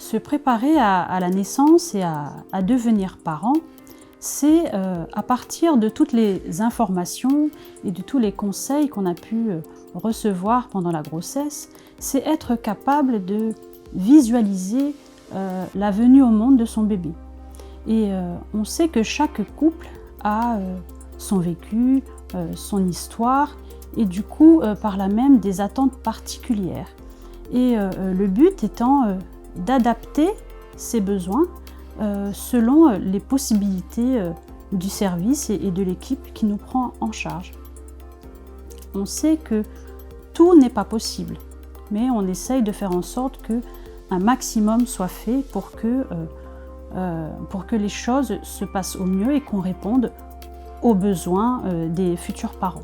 Se préparer à la naissance et à devenir parent, c'est à partir de toutes les informations et de tous les conseils qu'on a pu recevoir pendant la grossesse, c'est être capable de visualiser la venue au monde de son bébé. Et on sait que chaque couple a son vécu, son histoire et du coup par là même des attentes particulières. Et le but étant d'adapter ses besoins selon les possibilités du service et de l'équipe qui nous prend en charge. On sait que tout n'est pas possible, mais on essaye de faire en sorte qu'un maximum soit fait pour que les choses se passent au mieux et qu'on réponde aux besoins des futurs parents.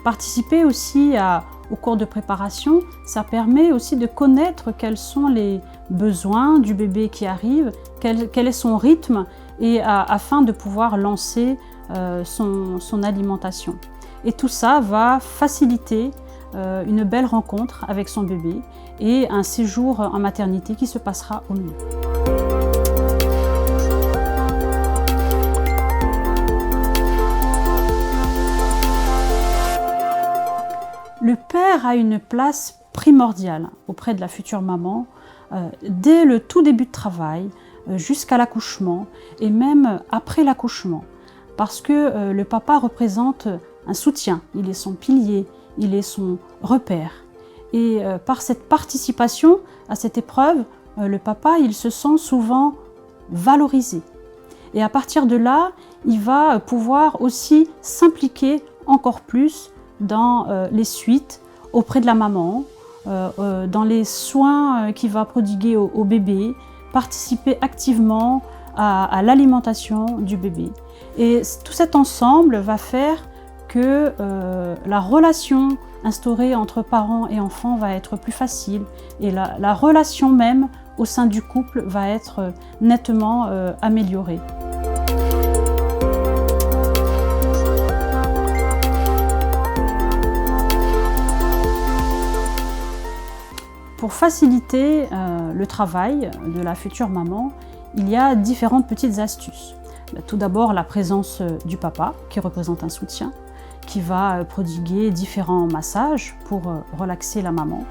Participer aussi au cours de préparation, ça permet aussi de connaître quels sont les besoins du bébé qui arrive, quel est son rythme, et afin de pouvoir lancer son alimentation. Et tout ça va faciliter une belle rencontre avec son bébé et un séjour en maternité qui se passera au mieux. Le père a une place primordiale auprès de la future maman dès le tout début de travail, jusqu'à l'accouchement et même après l'accouchement. Parce que le papa représente un soutien, il est son pilier, il est son repère. Et par cette participation à cette épreuve, le papa il se sent souvent valorisé. Et à partir de là, il va pouvoir aussi s'impliquer encore plus dans les suites auprès de la maman, dans les soins qu'il va prodiguer au bébé, participer activement à l'alimentation du bébé. Et tout cet ensemble va faire que la relation instaurée entre parents et enfants va être plus facile et la relation même au sein du couple va être nettement améliorée. Pour faciliter le travail de la future maman, il y a différentes petites astuces. Tout d'abord, la présence du papa, qui représente un soutien, qui va prodiguer différents massages pour relaxer la maman.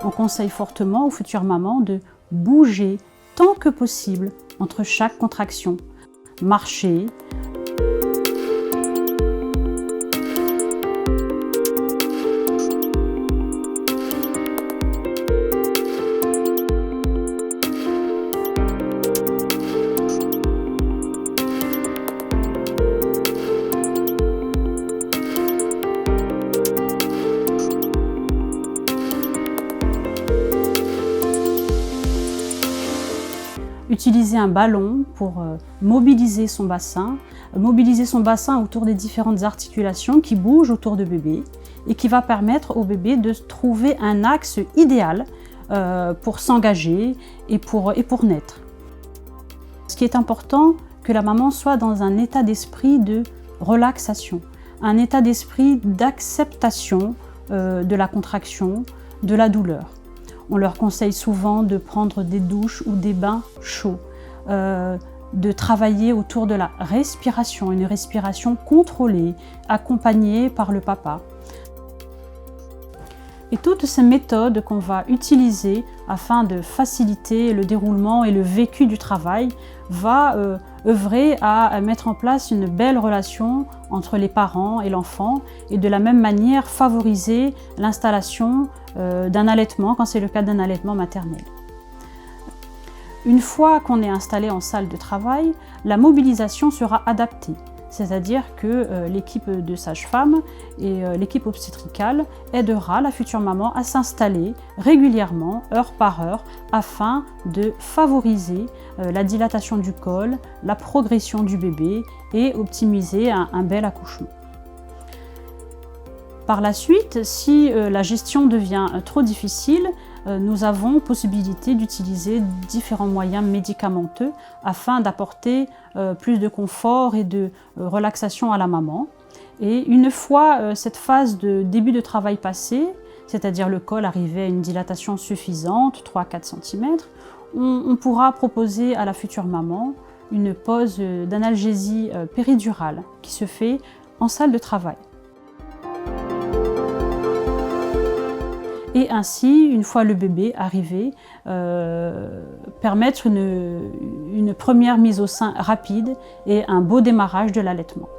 On conseille fortement aux futures mamans de bouger tant que possible entre chaque contraction, marcher, utiliser un ballon pour mobiliser son bassin autour des différentes articulations qui bougent autour de bébé et qui va permettre au bébé de trouver un axe idéal pour s'engager et pour naître. Ce qui est important, que la maman soit dans un état d'esprit de relaxation, un état d'esprit d'acceptation de la contraction, de la douleur. On leur conseille souvent de prendre des douches ou des bains chauds, de travailler autour de la respiration, une respiration contrôlée, accompagnée par le papa. Et toutes ces méthodes qu'on va utiliser afin de faciliter le déroulement et le vécu du travail va œuvrer à mettre en place une belle relation entre les parents et l'enfant et de la même manière favoriser l'installation d'un allaitement quand c'est le cas d'un allaitement maternel. Une fois qu'on est installé en salle de travail, la mobilisation sera adaptée. c'est-à-dire que l'équipe de sages-femmes et l'équipe obstétricale aidera la future maman à s'installer régulièrement, heure par heure, afin de favoriser la dilatation du col, la progression du bébé et optimiser un bel accouchement. Par la suite, si la gestion devient trop difficile, nous avons possibilité d'utiliser différents moyens médicamenteux afin d'apporter plus de confort et de relaxation à la maman. Et une fois cette phase de début de travail passée, c'est-à-dire le col arrivé à une dilatation suffisante, 3-4 cm, on pourra proposer à la future maman une pause d'analgésie péridurale qui se fait en salle de travail. Et ainsi, une fois le bébé arrivé, permettre une première mise au sein rapide et un beau démarrage de l'allaitement.